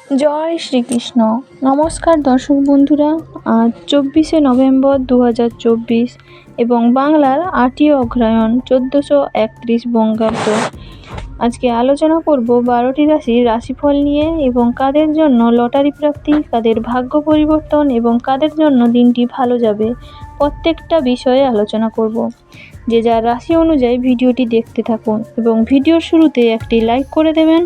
জয় শ্রীকৃষ্ণ। নমস্কার দর্শক বন্ধুরা, আজ 24শে নভেম্বর 2024 এবং বাংলার 8ই অগ্রহায়ণ 1431 বঙ্গাব্দ। আজকে আলোচনা করব 12টি রাশির রাশিফল নিয়ে এবং কাদের জন্য লটারি প্রাপ্তি, কাদের ভাগ্য পরিবর্তন এবং কাদের জন্য দিনটি ভালো যাবে, প্রত্যেকটা বিষয়ে আলোচনা করব। যে যার রাশি অনুযায়ী ভিডিওটি দেখতে থাকুন এবং ভিডিওর শুরুতে একটি লাইক করে দেবেন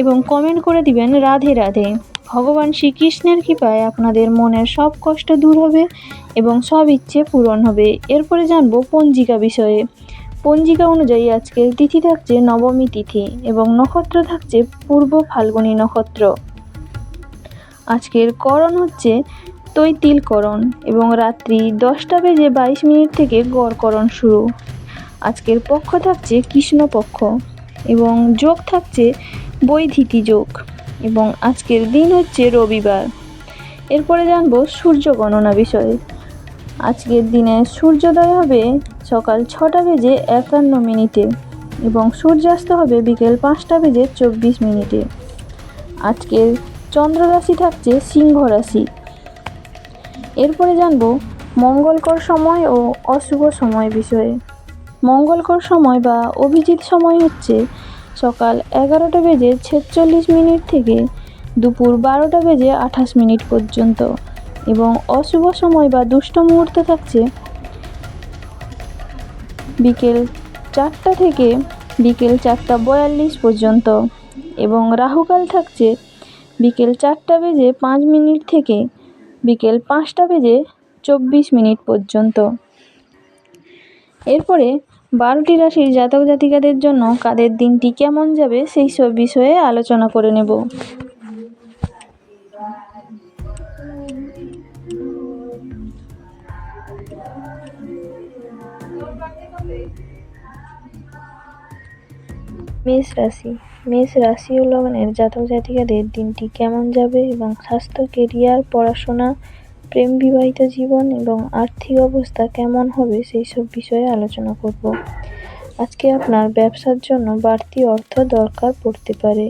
এবং কমেন্ট করে দিবেন রাধে রাধে। ভগবান শ্রীকৃষ্ণের কৃপায় আপনাদের মনের সব কষ্ট দূর হবে এবং সব ইচ্ছে পূরণ হবে। এরপরে জানবো পঞ্জিকা বিষয়ে। পঞ্জিকা অনুযায়ী আজকের তিথি থাকছে নবমী তিথি এবং নক্ষত্র থাকছে পূর্ব ফাল্গুনী নক্ষত্র। আজকের করণ হচ্ছে তৈতিলকরণ এবং রাত্রি 10:22 থেকে গড়করণ শুরু। আজকের পক্ষ থাকছে কৃষ্ণপক্ষ এবং যোগ থাকছে বৈধিতি যোগ এবং আজকের দিন হচ্ছে রবিবার। এরপরে জানবো সূর্য গণনা বিষয়ে। আজকের দিনে সূর্যোদয় হবে সকাল 6:51 এবং সূর্যাস্ত হবে বিকেল 5:24। আজকের চন্দ্র রাশি থাকছে সিংহ রাশি। এরপরে জানবো মঙ্গলকর সময় ও অশুভ সময় বিষয়ে। মঙ্গলকর সময় বা অভিজিৎ সময় হচ্ছে সকাল 11:46 থেকে দুপুর 12:28 পর্যন্ত এবং অশুভ সময় বা দুষ্ট মুহূর্ত থাকছে বিকেল 4টা থেকে বিকেল 4:42 পর্যন্ত এবং রাহুকাল থাকছে বিকেল 4:05 থেকে বিকেল 5:24 পর্যন্ত। এরপরে 12টি রাশির জাতক জাতিকাদের জন্য কাদের দিনটি কেমন যাবে সেই সব বিষয়ে আলোচনা করে নেব। মেষ রাশি ও লগ্নের জাতক জাতিকাদের দিনটি কেমন যাবে এবং স্বাস্থ্য, কেরিয়ার, পড়াশোনা, প্রেম, বিবাহিত জীবন এবং আর্থিক অবস্থা কেমন হবে সেই সব বিষয়ে আলোচনা করব। আজকে আপনার ব্যবসার জন্য বাড়তি অর্থ দরকার পড়তে পারে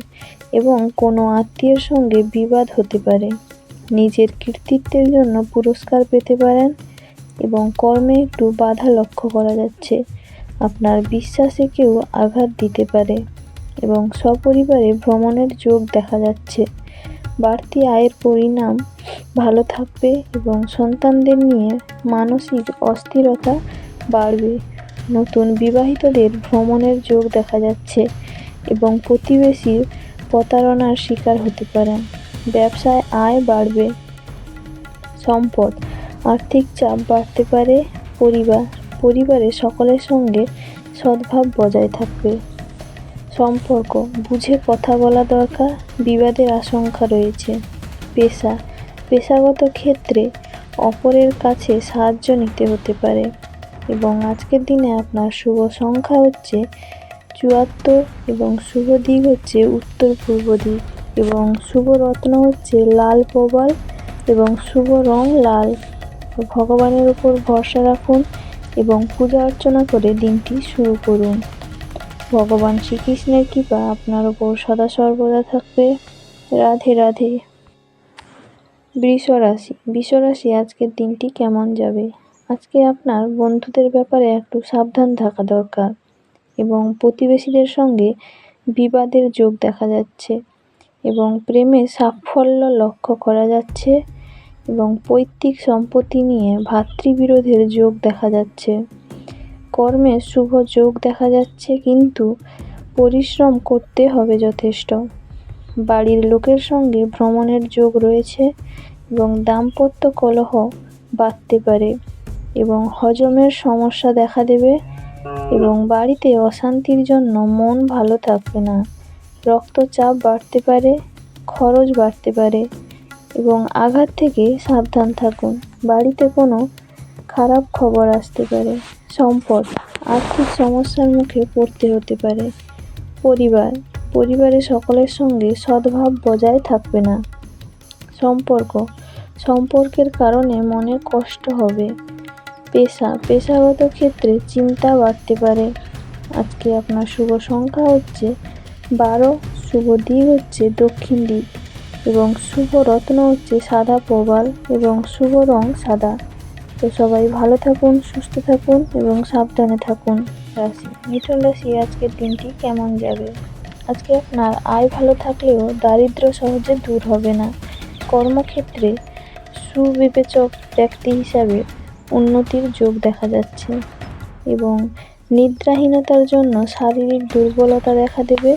এবং কোনো আত্মীয়ের সঙ্গে বিবাদ হতে পারে। নিজের কৃতিত্বের জন্য পুরস্কার পেতে পারেন এবং কর্মে একটু বাধা লক্ষ্য করা যাচ্ছে। আপনার বিশ্বাসে কেউ আঘাত দিতে পারে এবং সপরিবারে ভ্রমণের যোগ দেখা যাচ্ছে। বাড়তি আয়ের পরিমাণ ভালো থাকবে এবং সন্তানদের নিয়ে মানসিক অস্থিরতা বাড়বে। নতুন বিবাহিতদের ভ্রমণের যোগ দেখা যাচ্ছে এবং প্রতিবেশীর প্রতারণার শিকার হতে পারেন। ব্যবসায় আয় বাড়বে। সম্পদ, আর্থিক চাপ বাড়তে পারে। পরিবারে সকলের সঙ্গে সদ্ভাব বজায় থাকবে। সম্পর্ক, বুঝে কথা বলা দরকার, বিবাদের আশঙ্কা রয়েছে। পেশাগত ক্ষেত্রে অপরের কাছে সাহায্য নিতে হতে পারে এবং আজকের দিনে আপনার শুভ সংখ্যা হচ্ছে 74 এবং শুভ দিক হচ্ছে উত্তর পূর্ব দিক এবং শুভ রত্ন হচ্ছে লাল প্রবাল এবং শুভ রং লাল। ভগবানের উপর ভরসা রাখুন এবং পূজা অর্চনা করে দিনটি শুরু করুন। ভগবান শ্রীকৃষ্ণের কৃপা আপনার উপর সদা সর্বদা থাকবে। রাধে রাধে। বৃষ রাশি আজকের দিনটি কেমন যাবে। আজকে আপনার বন্ধুদের ব্যাপারে একটু সাবধান থাকা দরকার এবং প্রতিবেশীদের সঙ্গে বিবাদের যোগ দেখা যাচ্ছে এবং প্রেমে সাফল্য লক্ষ্য করা যাচ্ছে এবং পৈতৃক সম্পত্তি নিয়ে ভাতৃবিরোধের যোগ দেখা যাচ্ছে। কর্মে শুভ যোগ দেখা যাচ্ছে কিন্তু পরিশ্রম করতে হবে যথেষ্ট। বাড়ির লোকের সঙ্গে ভ্রমণের যোগ রয়েছে এবং দাম্পত্য কলহ বাড়তে পারে এবং হজমের সমস্যা দেখা দেবে এবং বাড়িতে অশান্তির জন্য মন ভালো থাকবে না। রক্তচাপ বাড়তে পারে, খরচ বাড়তে পারে এবং আঘাত থেকে সাবধান থাকুন। বাড়িতে কোনো খারাপ খবর আসতে পারে। সম্পদ, আর্থিক সমস্যার মুখে পড়তে হতে পারে। পরিবারে সকলের সঙ্গে সদ্ভাব বজায় থাকবে না। সম্পর্কের কারণে মনে কষ্ট হবে। পেশাগত ক্ষেত্রে চিন্তা বাড়তে পারে। আজকে আপনার শুভ সংখ্যা হচ্ছে 12, শুভ দিক হচ্ছে দক্ষিণ দিক এবং শুভ রত্ন হচ্ছে সাদা প্রবাল এবং শুভ রং সাদা। তো সবাই ভালো থাকুন, সুস্থ থাকুন এবং সাবধানে থাকুন। রাশি মিথুন রাশি, আজকের দিনটি কেমন যাবে? আজকে আপনার আয় ভালো থাকলেও দারিদ্র্য সহজে দূর হবে না। কর্মক্ষেত্রে সুবিবেচক ব্যক্তি হিসাবে উন্নতির যোগ দেখা যাচ্ছে এবং নিদ্রাহীনতার জন্য শারীরিক দুর্বলতা দেখা দেবে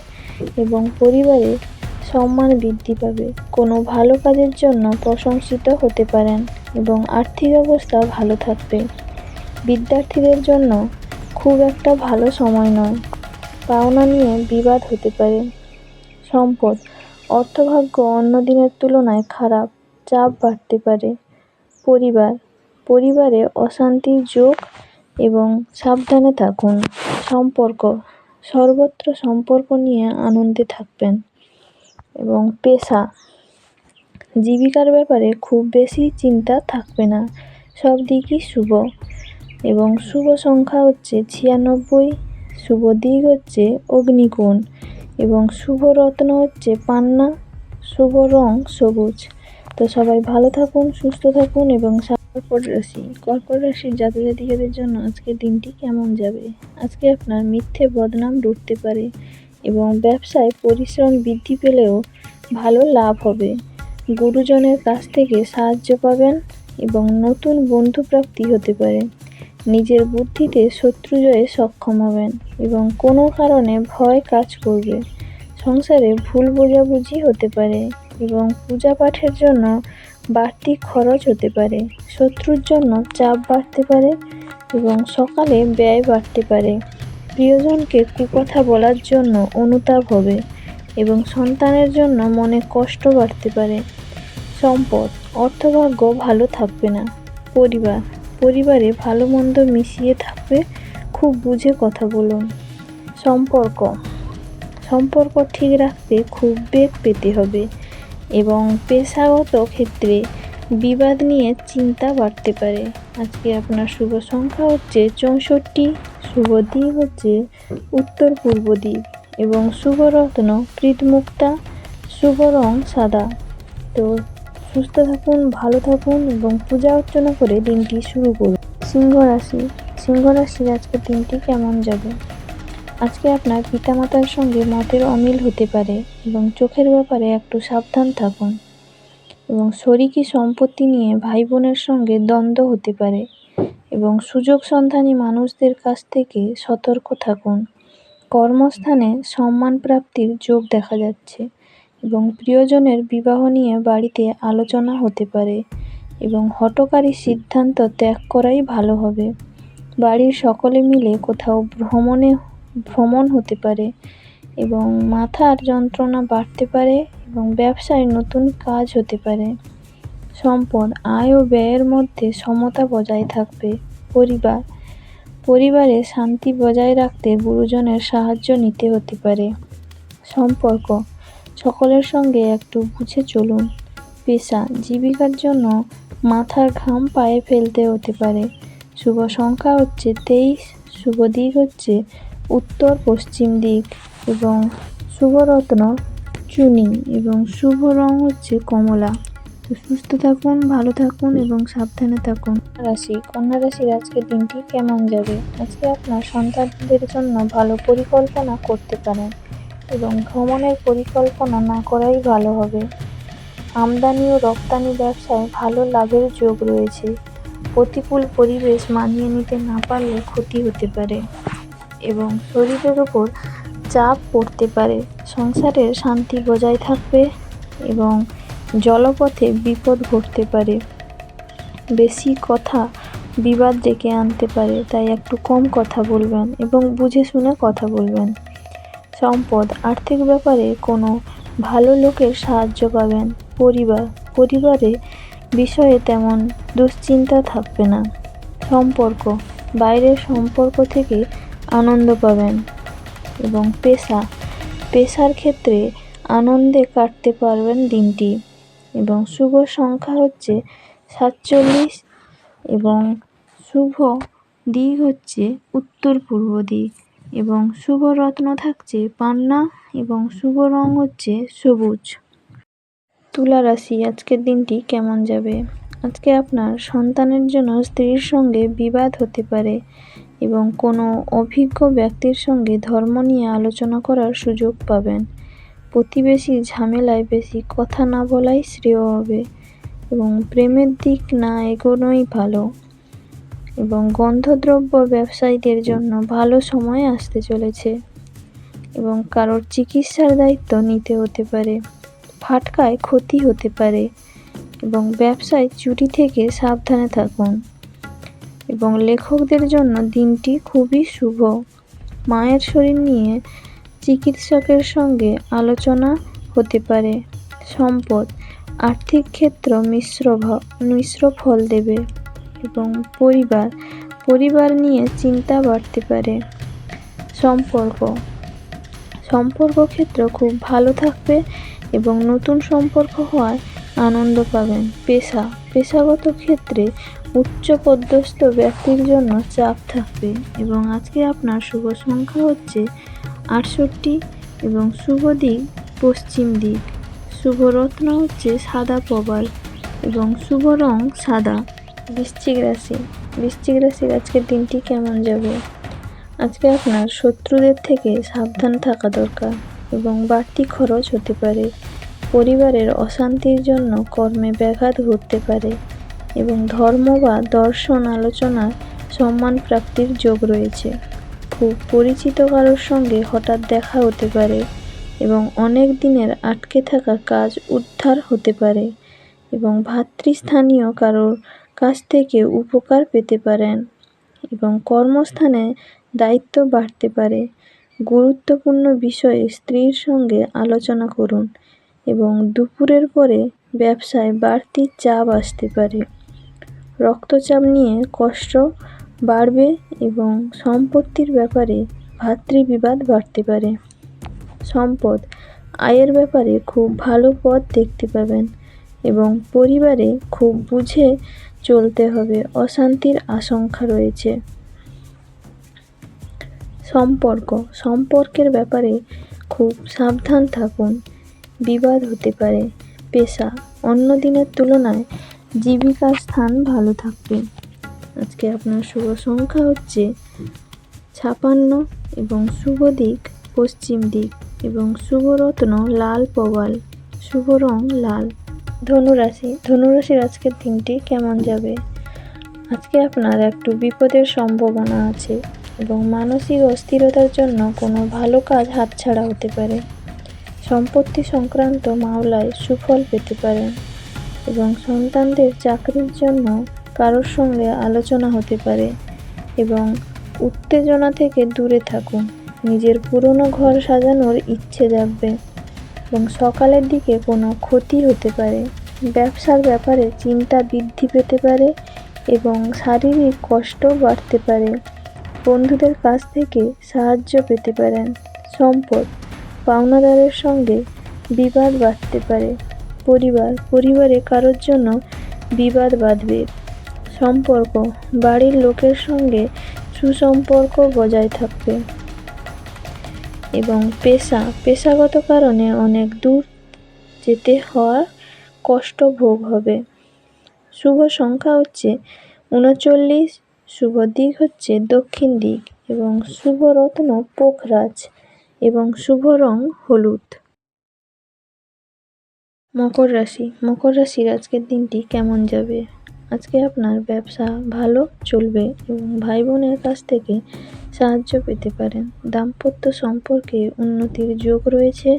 এবং পরিবারে সম্মান বৃদ্ধি পাবে। কোনো ভালো কাজের জন্য প্রশংসিত হতে পারেন এবং আর্থিক অবস্থা ভালো থাকবে। বিদ্যার্থীদের জন্য খুব একটা ভালো সময় নয়, পাওনা নিয়ে বিবাদ হতে পারে। সম্পদ, অর্থভাগ্য অন্য দিনের তুলনায় খারাপ, চাপ বাড়তে পারে। পরিবারে অশান্তির যোগ এবং সাবধানে থাকুন। সম্পর্ক, সর্বত্র সম্পর্ক নিয়ে আনন্দে থাকবেন এবং পেশা, জীবিকার ব্যাপারে খুব বেশি চিন্তা থাকবে না, সব দিকই শুভ এবং শুভ সংখ্যা হচ্ছে 96, শুভ দিক হচ্ছে অগ্নিকোণ এবং শুভ রত্ন হচ্ছে পান্না, শুভ রং সবুজ। তো সবাই ভালো থাকুন, সুস্থ থাকুন এবং কর্কট রাশির জাতক জাতিকাদের জন্য আজকের দিনটি কেমন যাবে? আজকে আপনার মিথ্যে বদনাম রুখতে পারে এবং ব্যবসায় পরিশ্রম বৃদ্ধি পেলেও ভালো লাভ হবে। গুরুজনের কাছ থেকে সাহায্য পাবেন এবং নতুন বন্ধু প্রাপ্তি হতে পারে। নিজের বুদ্ধিতে শত্রু জয়ে সক্ষম হবেন এবং কোনো কারণে ভয় কাজ করবে। সংসারে ভুল বোঝাবুঝি হতে পারে এবং পূজা পাঠের জন্য বাড়তি খরচ হতে পারে। শত্রুর জন্য চাপ বাড়তে পারে এবং সকালে ব্যয় বাড়তে পারে। প্রিয়জনকে কুকথা বলার জন্য অনুতাপ হবে এবং সন্তানের জন্য মনে কষ্ট বাড়তে পারে। সম্পদ, অর্থভাগ্য ভালো থাকবে না। পরিবারে ভালো মন্দ মিশিয়ে থাকবে, খুব বুঝে কথা বলুন। সম্পর্ক ঠিক রাখতে খুব বেগ পেতে হবে এবং পেশাগত ক্ষেত্রে বিবাদ নিয়ে চিন্তা বাড়তে পারে। আজকে আপনার শুভ সংখ্যা হচ্ছে 64, শুভ দিক হচ্ছে উত্তর পূর্ব দিক এবং শুভ রত্ন কৃতমুক্তা, শুভ রং সাদা। তো সুস্থ থাকুন, ভালো থাকুন এবং পূজা অর্চনা করে দিনটি শুরু করুন। সিংহ রাশির আজকের দিনটি কেমন যাবে? আজকে আপনার পিতামাতার সঙ্গে মতের অমিল হতে পারে এবং চোখের ব্যাপারে একটু সাবধান থাকুন এবং শরিকি সম্পত্তি নিয়ে ভাই বোনের সঙ্গে দ্বন্দ্ব হতে পারে এবং সুযোগ সন্ধানী মানুষদের কাছ থেকে সতর্ক থাকুন। কর্মস্থানে সম্মান প্রাপ্তির যোগ দেখা যাচ্ছে এবং প্রিয়জনের বিবাহ নিয়ে বাড়িতে আলোচনা হতে পারে এবং হঠকারী সিদ্ধান্ত ত্যাগ করাই ভালো হবে। বাড়ির সকলে মিলে কোথাও ভ্রমণ হতে পারে এবং মাথার যন্ত্রণা বাড়তে পারে এবং ব্যবসায় নতুন কাজ হতে পারে। সম্পদ, আয় ও ব্যয়ের মধ্যে সমতা বজায় থাকবে। পরিবারে শান্তি বজায় রাখতে গুরুজনের সাহায্য নিতে হতে পারে। সম্পর্ক, সকলের সঙ্গে একটু বুঝে চলুন। পেশা, জীবিকার জন্য মাথার ঘাম পায়ে ফেলতে হতে পারে। শুভ সংখ্যা হচ্ছে 23, শুভ দিক হচ্ছে উত্তর পশ্চিম দিক এবং শুভ রত্ন চুনি এবং শুভ রং হচ্ছে কমলা। তো সুস্থ থাকুন, ভালো থাকুন এবং সাবধানে থাকুন। কন্যা রাশির আজকের দিনটি কেমন যাবে? আজকে আপনার সন্তানদের জন্য ভালো পরিকল্পনা করতে পারেন এবং ভ্রমণের পরিকল্পনা না করাই ভালো হবে। আমদানি ও রপ্তানি ব্যবসায় ভালো লাভের যোগ রয়েছে। প্রতিকূল পরিবেশ মানিয়ে নিতে না পারলে ক্ষতি হতে পারে এবং শরীরের ওপর চাপ পড়তে পারে। সংসারের শান্তি বজায় থাকবে এবং জলপথে বিপদ ঘটতে পারে। বেশি কথা বিবাদ ডেকে আনতে পারে, তাই একটু কম কথা বলবেন এবং বুঝে শুনে কথা বলবেন। সম্পদ, আর্থিক ব্যাপারে কোনো ভালো লোকের সাহায্য পাবেন। পরিবারে বিষয়ে তেমন দুশ্চিন্তা থাকবে না। সম্পর্ক, বাইরের সম্পর্ক থেকে আনন্দ পাবেন এবং পেশার ক্ষেত্রে আনন্দে কাটতে পারবেন দিনটি এবং শুভ সংখ্যা হচ্ছে 47 এবং শুভ দিক হচ্ছে উত্তর পূর্ব দিক এবং শুভ রত্ন থাকছে পান্না এবং শুভ রং হচ্ছে সবুজ। তুলা রাশি, আজকের দিনটি কেমন যাবে? আজকে আপনার সন্তানের জন্য স্ত্রীর সঙ্গে বিবাদ হতে পারে এবং কোনো অভিজ্ঞ ব্যক্তির সঙ্গে ধর্ম নিয়ে আলোচনা করার সুযোগ পাবেন। প্রতিবেশী ঝামেলায় বেশি কথা না বলাই শ্রেয় হবে এবং প্রেমের দিক না এগোনোই ভালো এবং গন্ধদ্রব্য ব্যবসায়ীদের জন্য ভালো সময় আসতে চলেছে এবং কারোর চিকিৎসার দায়িত্ব নিতে হতে পারে। ফাটকায় ক্ষতি হতে পারে এবং ব্যবসায় চুরি থেকে সাবধানে থাকুন এবং লেখকদের জন্য দিনটি খুবই শুভ। মায়ের শরীর নিয়ে চিকিৎসকের সঙ্গে আলোচনা হতে পারে। সম্পদ, আর্থিক ক্ষেত্র মিশ্র ফল দেবে এবং পরিবার নিয়ে চিন্তা বাড়তে পারে। সম্পর্ক ক্ষেত্র খুব ভালো থাকবে এবং নতুন সম্পর্ক হওয়ায় আনন্দ পাবেন। পেশাগত ক্ষেত্রে উচ্চপদস্থ ব্যক্তির জন্য চাপ থাকবে এবং আজকে আপনার শুভ সংখ্যা হচ্ছে 68 এবং শুভ দিক পশ্চিম দিক। শুভ রত্ন হচ্ছে সাদা প্রবাল এবং শুভ রং সাদা। বৃশ্চিক রাশির আজকের দিনটি কেমন যাবে? আজকে আপনার শত্রুদের থেকে সাবধান থাকা দরকার এবং বাড়তি খরচ হতে পারে। পরিবারের অশান্তির জন্য কর্মে ব্যাঘাত ঘটতে পারে এবং ধর্ম বা দর্শন আলোচনায় সম্মান প্রাপ্তির যোগ রয়েছে। খুব পরিচিত কারোর সঙ্গে হঠাৎ দেখা হতে পারে এবং অনেক দিনের আটকে থাকা কাজ উদ্ধার হতে পারে এবং ভাতৃস্থানীয় কারোর কাছ থেকে উপকার পেতে পারেন এবং কর্মস্থানে দায়িত্ব বাড়তে পারে। গুরুত্বপূর্ণ বিষয়ে স্ত্রীর সঙ্গে আলোচনা করুন এবং দুপুরের পরে ব্যবসায় বাড়তি চাপ আসতে পারে। রক্তচাপ নিয়ে কষ্ট বাড়বে এবং সম্পত্তির ব্যাপারে ভাতৃবিবাদ বাড়তে পারে। সম্পদ, আয়ের ব্যাপারে খুব ভালো পথ দেখতে পাবেন এবং পরিবারে খুব বুঝে চলতে হবে, অশান্তির আশঙ্কা রয়েছে। সম্পর্কের ব্যাপারে খুব সাবধান থাকুন, বিবাদ হতে পারে। পেশা, অন্য দিনের তুলনায় জীবিকার স্থান ভালো থাকবে। আজকে আপনার শুভ সংখ্যা হচ্ছে 56 এবং শুভ দিক পশ্চিম দিক এবং শুভ রত্ন লাল প্রবাল, শুভ রং লাল। ধনুরাশির আজকের দিনটি কেমন যাবে? আজকে আপনার একটু বিপদের সম্ভাবনা আছে এবং মানসিক অস্থিরতার জন্য কোনো ভালো কাজ হাতছাড়া হতে পারে। সম্পত্তি সংক্রান্ত মামলায় সুফল পেতে পারেন এবং সন্তানদের চাকরির জন্য কারোর সঙ্গে আলোচনা হতে পারে এবং উত্তেজনা থেকে দূরে থাকুন। নিজের পুরনো ঘর সাজানোর ইচ্ছে জাগবে এবং সকালের দিকে কোনো ক্ষতি হতে পারে। ব্যবসার ব্যাপারে চিন্তা বৃদ্ধি পেতে পারে এবং শারীরিক কষ্ট বাড়তে পারে। বন্ধুদের কাছ থেকে সাহায্য পেতে পারেন। সম্পদ, পাওনাদারের সঙ্গে বিবাদ বাড়তে পারে। পরিবারে কারোর জন্য বিবাদ বাঁধবে। সম্পর্ক, বাড়ির লোকের সঙ্গে সুসম্পর্ক বজায় থাকবে এবং পেশাগত কারণে অনেক দূর যেতে হওয়ার কষ্ট ভোগ হবে। শুভ সংখ্যা হচ্ছে 39, শুভ দিক হচ্ছে দক্ষিণ দিক এবং শুভ রত্ন পোখরাজ এবং শুভ রং হলুদ। মকর রাশির আজকের দিনটি কেমন যাবে? আজকে আপনার ব্যবসা ভালো চলবে এবং ভাই বোনের কাছ থেকে সাহায্য পেতে পারেন। দাম্পত্য সম্পর্কে উন্নতির যোগ রয়েছে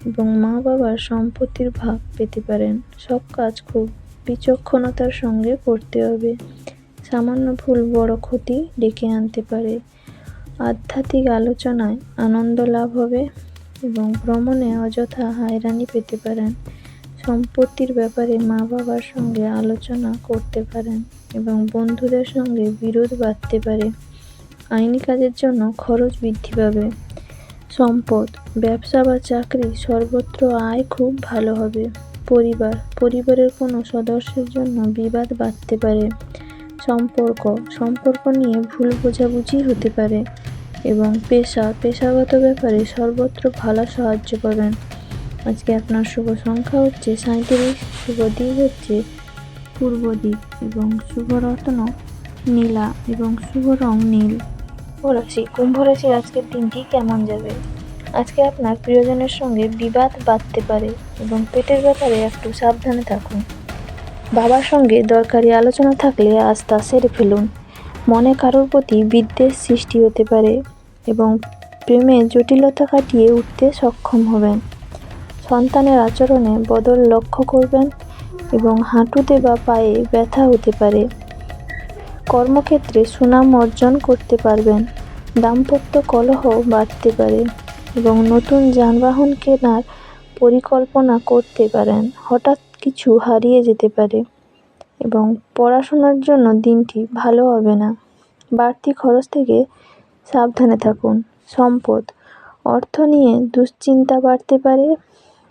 এবং মা বাবার সম্পত্তির ভাগ পেতে পারেন। সব কাজ খুব বিচক্ষণতার সঙ্গে করতে হবে। সামান্য ভুল বড় ক্ষতি ডেকে আনতে পারে। আধ্যাত্মিক আলোচনায় আনন্দ লাভ হবে এবং ভ্রমণে অযথা হয়রানি পেতে পারেন। সম্পত্তির ব্যাপারে মা বাবার সঙ্গে আলোচনা করতে পারেন এবং বন্ধুদের সঙ্গে বিরোধ বাড়তে পারে। আইনি কাজের জন্য খরচ বৃদ্ধি পাবে। সম্পদ, ব্যবসা বা চাকরি সর্বত্র আয় খুব ভালো হবে। পরিবারের কোনো সদস্যের জন্য বিবাদ বাড়তে পারে। সম্পর্ক নিয়ে ভুল বোঝাবুঝি হতে পারে এবং পেশাগত ব্যাপারে সর্বত্র ভালো সাহায্য পাবেন। আজকে আপনার শুভ সংখ্যা হচ্ছে 37, শুভ দিক হচ্ছে পূর্ব দিক এবং শুভ রত্ন নীলা এবং শুভ রং নীল। রাশি কুম্ভ রাশির আজকের দিনটি কেমন যাবে? আজকে আপনার প্রিয়জনের সঙ্গে বিবাদ বাধতে পারে এবং পেটের ব্যাপারে একটু সাবধানে থাকুন। বাবার সঙ্গে দরকারি আলোচনা থাকলে আজ তা সেরে ফেলুন। মনে কারোর প্রতি বিদ্বেষ সৃষ্টি হতে পারে এবং প্রেমে জটিলতা কাটিয়ে উঠতে সক্ষম হবেন। সন্তানের আচরণে বদল লক্ষ্য করবেন এবং হাঁটুতে বা পায়ে ব্যথা হতে পারে। কর্মক্ষেত্রে সুনাম অর্জন করতে পারবেন। দাম্পত্য কলহ বাড়তে পারে এবং নতুন যানবাহন কেনার পরিকল্পনা করতে পারেন। হঠাৎ কিছু হারিয়ে যেতে পারে এবং পড়াশোনার জন্য দিনটি ভালো হবে না। বাড়তি খরচ থেকে সাবধানে থাকুন। সম্পদ, অর্থ নিয়ে দুশ্চিন্তা বাড়তে পারে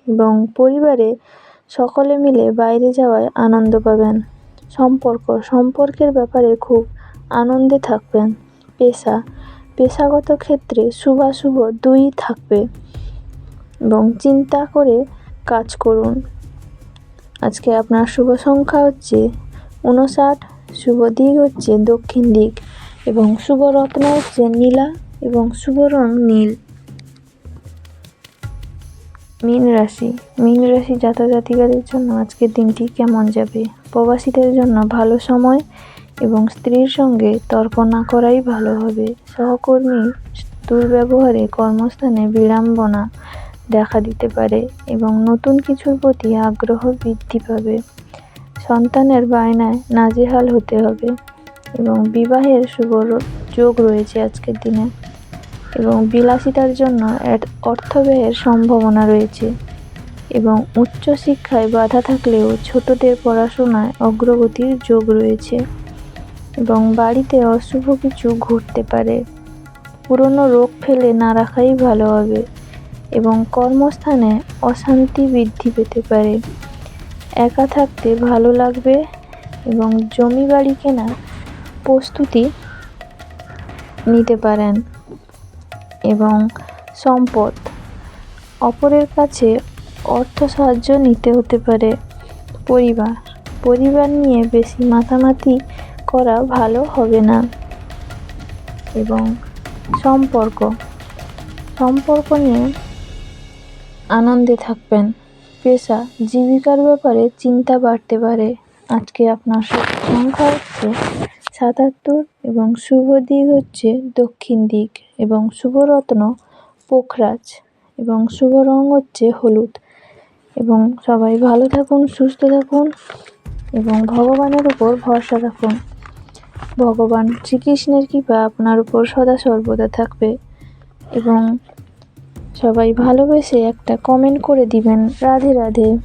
এবং পরিবারে সকলে মিলে বাইরে যাওয়ায় আনন্দ পাবেন। সম্পর্কের ব্যাপারে খুব আনন্দে থাকবেন। পেশাগত ক্ষেত্রে শুভাশুভ দুই থাকবে এবং চিন্তা করে কাজ করুন। আজকে আপনার শুভ সংখ্যা হচ্ছে 59, শুভ দিক হচ্ছে দক্ষিণ দিক এবং শুভ রত্ন হচ্ছে নীলা এবং শুভ রং নীল। মীন রাশি জাতক-জাতিকাদের জন্য আজকের দিনটি কেমন যাবে? প্রবাসীদের জন্য ভালো সময় এবং স্ত্রীর সঙ্গে তর্ক না করাই ভালো হবে। সহকর্মীর দুর্ব্যবহারে কর্মস্থানে বিড়ম্বনা দেখা দিতে পারে এবং নতুন কিছুর প্রতি আগ্রহ বৃদ্ধি পাবে। সন্তানের বায়নায় নাজেহাল হতে হবে এবং বিবাহের শুভ যোগ রয়েছে আজকের দিনে এবং বিলাসিতার জন্য অর্থ ব্যয়ের সম্ভাবনা রয়েছে এবং উচ্চশিক্ষায় বাধা থাকলেও ছোটদের পড়াশোনায় অগ্রগতির যোগ রয়েছে এবং বাড়িতে অশুভ কিছু ঘটতে পারে। পুরনো রোগ ফেলে না রাখাই ভালো হবে এবং কর্মস্থানে অশান্তি বৃদ্ধি পেতে পারে। একা থাকতে ভালো লাগবে এবং জমি বাড়ি কেনার প্রস্তুতি নিতে পারেন এবং সম্পদ, অপরের কাছে অর্থ সাহায্য নিতে হতে পারে। পরিবার নিয়ে বেশি মাতামাতি করা ভালো হবে না এবং সম্পর্ক নিয়ে আনন্দে থাকবেন। পেশা, জীবিকার ব্যাপারে চিন্তা বাড়তে পারে। আজকে আপনার শুভ সংখ্যা হচ্ছে 77 এবং শুভ দিক হচ্ছে দক্ষিণ দিক এবং শুভ রত্ন পোখরাজ এবং শুভ রং হচ্ছে হলুদ এবং সবাই ভালো থাকুন, সুস্থ থাকুন এবং ভগবানের উপর ভরসা রাখুন। ভগবান শ্রীকৃষ্ণের কৃপা আপনার উপর সদা সর্বদা থাকবে এবং সবাই ভালোবেসে একটা কমেন্ট করে দিবেন। রাধে রাধে।